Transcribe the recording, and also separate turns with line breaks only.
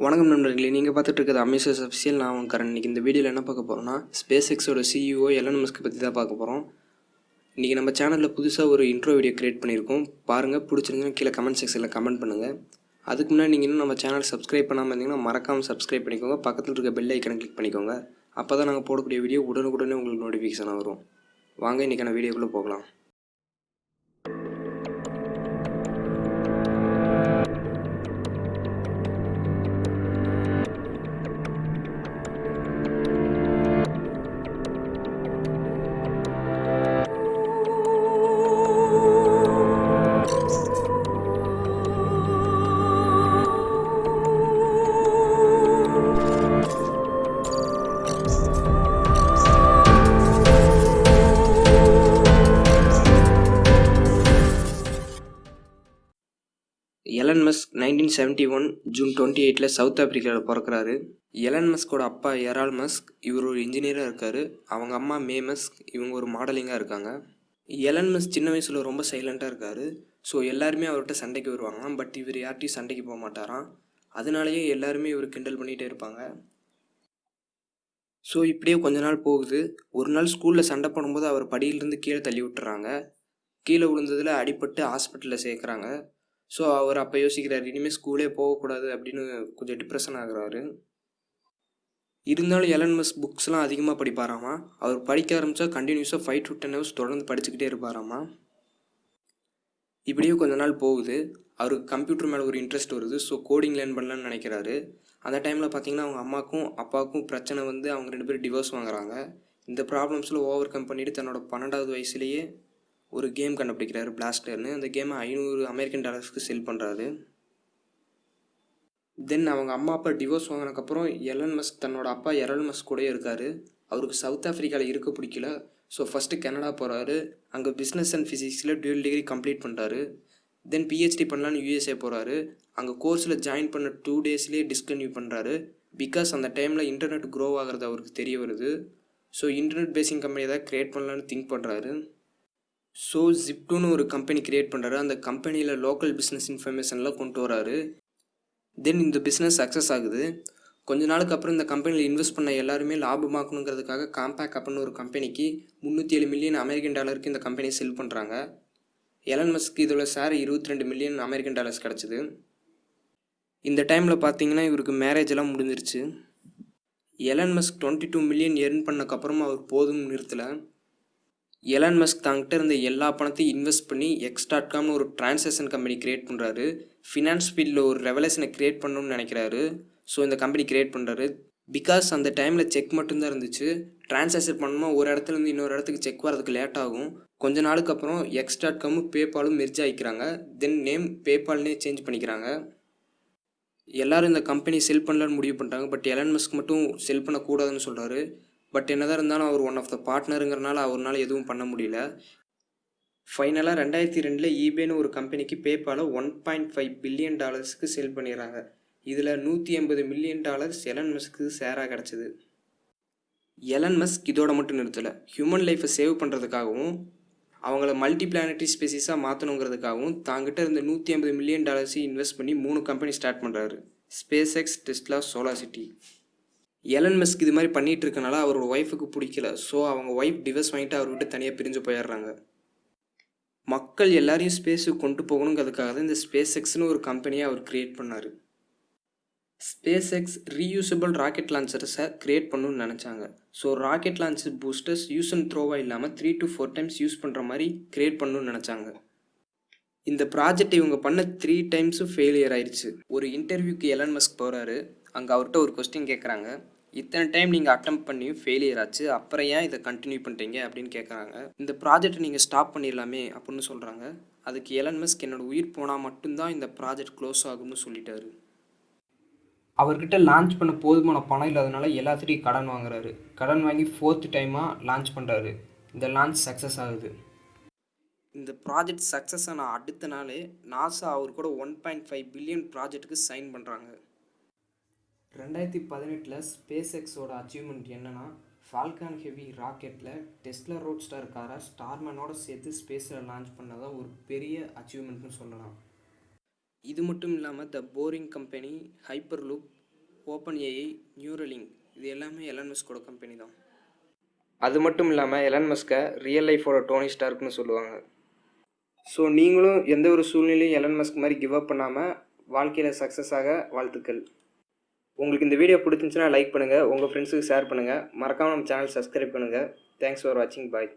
வணக்கம் நண்பர்களே, நீங்கள் பார்த்துட்டு இருக்கிறது அமேசர்ஸ் அஃபிஷியல். நான் உங்கள் கரண். இன்றைக்கி இந்த வீடியோவில் என்ன பார்க்க போகிறோம்னா, ஸ்பேஸ் எக்ஸோட சிஇஓ எலன் மஸ்க் பற்றி தான் பார்க்க போகிறோம். இன்றைக்கி நம்ம சேனலில் புதுசாக ஒரு இன்ட்ரோ வீடியோ க்ரியேட் பண்ணியிருக்கோம். பாருங்கள், பிடிச்சிருந்தா கீழே கமெண்ட் செக்ஷனில் கமெண்ட் பண்ணுங்கள். அதுக்கு முன்னாடி நீங்கள் இன்னும் நம்ம சேனல் சப்ஸ்கிரைப் பண்ணாமல் இருந்தீங்கன்னா மறக்காமல் சப்ஸ்கிரைப் பண்ணிக்கோங்க. பக்கத்தில் இருக்க பெல் ஐக்கனை கிளிக் பண்ணிக்கோங்க. அப்போ தான் நாங்கள் போடக்கூடிய வீடியோ உடனுக்குடனே உங்களுக்கு நோட்டிஃபிகேஷன் வரும். வாங்க இன்றைக்கான வீடியோக்குள்ளே போகலாம். எலன் மஸ்க் 1971 ஜூன் 28 சவுத் ஆப்பிரிக்காவில் பிறக்கிறாரு. எலன் மஸ்கோட அப்பா எரால் மஸ்க், இவர் ஒரு இன்ஜினியராக இருக்கார். அவங்க அம்மா மே மஸ்க், இவங்க ஒரு மாடலிங்காக இருக்காங்க. எலன் மஸ்க் சின்ன வயசில் ரொம்ப சைலண்ட்டாக இருக்கார். ஸோ எல்லாருமே அவர்கிட்ட சண்டைக்கு வருவாங்க. பட் இவர் யார்ட்டையும் சண்டைக்கு போக மாட்டாராம். அதனாலேயே எல்லாருமே இவர் கிண்டல் பண்ணிகிட்டே இருப்பாங்க. ஸோ இப்படியே கொஞ்ச நாள் போகுது. ஒரு நாள் ஸ்கூலில் சண்டை போடும்போது அவர் படியிலிருந்து கீழே தள்ளி விட்டுறாங்க. கீழே விழுந்ததில் அடிபட்டு ஹாஸ்பிட்டலில் சேர்க்குறாங்க. ஸோ அவர் அப்போ யோசிக்கிறார், இனிமேல் ஸ்கூலே போகக்கூடாது அப்படின்னு கொஞ்சம் டிப்ரெஷன் ஆகுறாரு. இருந்தாலும் எலன் மஸ்க் புக்ஸ்லாம் அதிகமாக படிப்பாராமா. அவர் படிக்க ஆரம்பித்தா கண்டினியூஸாக 5 to 10 hours தொடர்ந்து படிச்சுக்கிட்டே இருப்பாராமா. இப்படியே கொஞ்ச நாள் போகுது. அவருக்கு கம்ப்யூட்டர் மேலே ஒரு இன்ட்ரெஸ்ட் வருது. ஸோ கோடிங் லேர்ன் பண்ணலான்னு நினைக்கிறாரு. அந்த டைமில் பார்த்தீங்கன்னா அவங்க அம்மாக்கும் அப்பாவுக்கும் பிரச்சனை வந்து அவங்க 2 பேரும் டிவோர்ஸ் வாங்குறாங்க. இந்த ப்ராப்ளம்ஸில் ஓவர் கம் பண்ணிவிட்டு தன்னோட 12வது வயசுலேயே ஒரு கேம் கண்டுபிடிக்கிறாரு, பிளாஸ்டர்னு. அந்த கேமை $500 செல் பண்ணுறாரு. தென் அவங்க அம்மா அப்பா டிவோர்ஸ் வாங்கினதுக்கப்புறம் எலன் மஸ்க் தன்னோட அப்பா எரால் மஸ்க் கூடயே இருக்கார். அவருக்கு சவுத் ஆஃப்ரிக்காவில் இருக்க பிடிக்கல. ஸோ ஃபஸ்ட்டு கனடா போகிறாரு. அங்கே பிஸ்னஸ் அண்ட் ஃபிசிக்ஸில் டுவெல் டிகிரி கம்ப்ளீட் பண்ணுறாரு. தென் பிஹெச்டி பண்ணலான்னு யூஎஸ்ஏ போகிறாரு. அங்கே கோர்ஸில் ஜாயின் பண்ண 2 daysலேயே டிஸ்கன்டினியூ பண்ணுறாரு. பிகாஸ் அந்த டைமில் இன்டர்நெட் க்ரோ ஆகிறது அவருக்கு தெரிய வருது. ஸோ இன்டர்நெட் பேசிங் கம்பெனி ஏதாவது க்ரியேட் பண்ணலான்னு திங்க் பண்ணுறாரு. ஸோ ஜிப்டுன்னு ஒரு கம்பெனி க்ரியேட் பண்ணுறாரு. அந்த கம்பெனியில் லோக்கல் பிஸ்னஸ் இன்ஃபர்மேஷன்லாம் கொண்டு வராரு. தென் இந்த பிஸ்னஸ் சக்ஸஸ் ஆகுது. கொஞ்ச நாளுக்கு அப்புறம் இந்த கம்பெனியில் இன்வெஸ்ட் பண்ண எல்லாருமே லாபமாக்கணுங்கிறதுக்காக காம்பேக் அப்படின்னு ஒரு கம்பெனிக்கு $307 மில்லியன் இந்த கம்பெனியை செல் பண்ணுறாங்க. எலன் மஸ்க்கு இதோட ஷேர் $22 மில்லியன் கிடச்சிது. இந்த டைமில் பார்த்தீங்கன்னா இவருக்கு மேரேஜ் எல்லாம் முடிஞ்சிருச்சு. எலன் மஸ்க் 22 மில்லியன் எர்ன் பண்ணக்கப்புறமா அவர் போதும்னு நிறுத்தலை. எலன் மஸ்க் தாங்கிட்ட இருந்த எல்லா பணத்தையும் இன்வெஸ்ட் பண்ணி 𝑥.comனு ஒரு டிரான்சாக்ஷன் கம்பெனி க்ரியேட் பண்ணுறாரு. ஃபினான்ஸ் ஃபீல்டில் ஒரு ரெவலேஷனை க்ரியேட் பண்ணணும்னு நினைக்கிறாரு. ஸோ இந்த கம்பெனி க்ரியேட் பண்ணுறாரு. பிகாஸ் அந்த டைமில் செக் மட்டும்தான் இருந்துச்சு. டிரான்சாக்ஷன் பண்ணணுமா ஒரு இடத்துலேருந்து இன்னொரு இடத்துக்கு செக் வரதுக்கு லேட் ஆகும். கொஞ்ச நாளுக்கு அப்புறம் 𝑥.comமும் பேபாலும் மெர்ஜ் ஆகிக்கிறாங்க. தென் நேம் பேபால்னே சேஞ்ச் பண்ணிக்கிறாங்க. எல்லோரும் இந்த கம்பெனி செல் பண்ணலான்னு முடிவு பண்ணுறாங்க. பட் எலன் மஸ்க் மட்டும் செல் பண்ணக்கூடாதுன்னு சொல்கிறாரு. பட் என்னதான் இருந்தாலும் அவர் ஒன் ஆஃப் த பார்ட்னருங்கிறனால அவரால் எதுவும் பண்ண முடியல. ஃபைனலாக 2002 ஈபேன்னு ஒரு கம்பெனிக்கு பேபாலை $1.5 பில்லியன் செல் பண்ணிடுறாங்க. இதில் $180 மில்லியன் எலன் மஸ்க்கு ஷேராக கிடச்சிது. எலன் மஸ்க் இதோட மட்டும் நிறுத்தலை. ஹியூமன் லைஃப்பை சேவ் பண்ணுறதுக்காகவும் அவங்கள மல்டி பிளானட்டரி ஸ்பெசிஸாக மாற்றணுங்கிறதுக்காகவும் தாங்கிட்ட இருந்த $150 மில்லியன் இன்வெஸ்ட் பண்ணி 3 கம்பெனி ஸ்டார்ட் பண்ணுறாரு. SpaceX, Tesla, SolarCity. Elon Musk இது மாதிரி பண்ணிகிட்டு இருக்கனால அவரோட ஒய்ஃபுக்கு பிடிக்கல. ஸோ அவங்க ஒய்ஃப் டிவோர்ஸ் வாங்கிட்டு அவர்கிட்ட தனியாக பிரிஞ்சு போயிடுறாங்க. மக்கள் எல்லாரையும் ஸ்பேஸுக்கு கொண்டு போகணுங்கிறதுக்காக தான் இந்த ஸ்பேஸ் எக்ஸ்னு ஒரு கம்பெனியை அவர் க்ரியேட் பண்ணார். ஸ்பேஸ் எக்ஸ் ரீயூசபிள் ராக்கெட் லான்ச்சர்ஸை க்ரியேட் பண்ணணும்னு நினச்சாங்க. So rocket launcher boosters use and த்ரோவாக இல்லாமல் 3 to 4 times யூஸ் பண்ணுற மாதிரி க்ரியேட் பண்ணணும்னு நினச்சாங்க. இந்த ப்ராஜெக்ட் இவங்க பண்ண 3 times ஃபெயிலியர் ஆயிடுச்சு. ஒரு இன்டர்வியூக்கு எலன் மஸ்க் போகிறாரு. அங்கே அவர்கிட்ட ஒரு கொஸ்டின் கேட்குறாங்க. இத்தனை டைம் நீங்கள் அட்டம் பண்ணியும் ஃபெயிலியர் ஆச்சு, அப்புறம் ஏன் இதை கண்டினியூ பண்ணுறீங்க அப்படின்னு கேட்குறாங்க. இந்த ப்ராஜெக்டை நீங்கள் ஸ்டாப் பண்ணிடலாமே அப்படின்னு சொல்கிறாங்க. அதுக்கு எலன் மஸ்க் என்னோட உயிர் போனால் மட்டும்தான் இந்த ப்ராஜெக்ட் க்ளோஸ் ஆகும்னு சொல்லிட்டாரு. அவர்கிட்ட லான்ச் பண்ண போதுமான பணம் இல்லாதனால எல்லாத்துட்டையும் கடன் வாங்குறாரு. கடன் வாங்கி 4th டைமாக லான்ச் பண்ணுறாரு. இந்த லான்ச் சக்ஸஸ் ஆகுது. இந்த ப்ராஜெக்ட் சக்ஸஸ் ஆன அடுத்த நாளே நாசா அவர் கூட 1.5 பில்லியன் ப்ராஜெக்ட்டுக்கு சைன் பண்ணுறாங்க. 2018 ஸ்பேஸ் எக்ஸோட அச்சீவ்மெண்ட் என்னென்னா, ஃபால்கான் ஹெவி ராக்கெட்டில் டெஸ்லா ரோட்ஸ்டார் காரை ஸ்டார்மேனோட சேர்த்து ஸ்பேஸில் லான்ச் பண்ணதான் ஒரு பெரிய அச்சீவ்மெண்ட்னு சொல்லலாம். இது மட்டும் இல்லாமல் த boring company hyper loop ஓப்பன்ஏஐ, Neuralink இது எல்லாமே எலான் மஸ்கோட கம்பெனி தான். அது மட்டும் இல்லாமல் எலான் மஸ்கை ரியல் லைஃபோட டோனி ஸ்டார்க்னு சொல்லுவாங்க. ஸோ நீங்களும் எந்த ஒரு சூழ்நிலையும் எலான் மஸ்க் மாதிரி கிவ் அப் பண்ணாமல் வாழ்க்கையில் சக்ஸஸ் ஆக வாழ்த்துக்கள். உங்களுக்கு இந்த வீடியோ பிடிச்சிருந்துச்சுன்னா லைக் பண்ணுங்கள், உங்கள் ஃப்ரெண்ட்ஸுக்கு ஷேர் பண்ணுங்கள், மறக்காமல் நம்ம சேனல் சப்ஸ்கிரைப் பண்ணுங்கள். தேங்க்ஸ் ஃபார் வாட்சிங். பாய்.